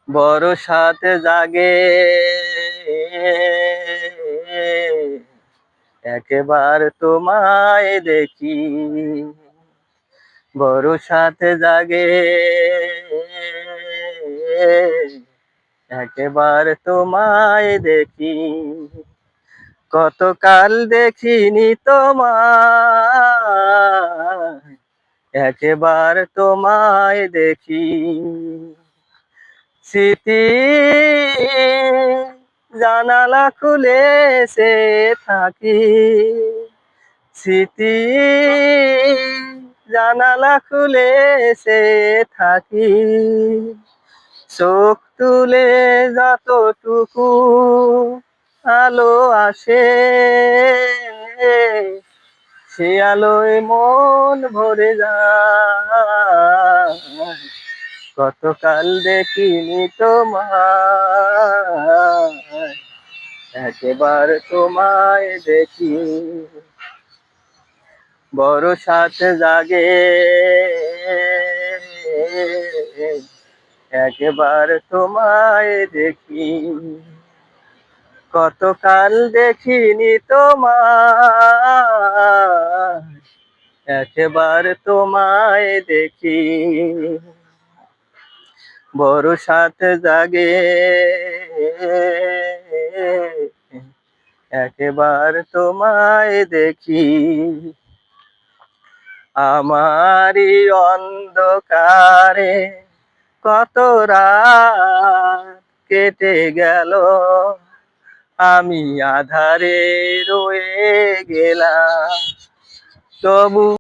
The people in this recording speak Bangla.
বর্ষাতে জাগে একবার তোমায় দেখি, বর্ষাতে জাগে একবার তোমায় দেখি। কতকাল দেখিনি তোমায়, একবার তোমায় দেখি। স্মৃতি জানালা খুলে সে থাকি, স্মৃতি জানালা খুলে সে থাকি। চোখ তুলে যতটুকু আলো আসে, সে আলোয় মন ভরে যায়। কতকাল দেখিনি তোমায়, একবার তোমায় দেখি। বর্ষাতে জাগে একবার তোমায় দেখি। কতকাল দেখিনি তোমায়, একবার তোমায় দেখি। বর্ষাতে জাগে একবার তোমায় দেখি। আমারি অন্ধকারে কত রাত কেটে গেল, আমি আধারে রয়ে গেলাম তবু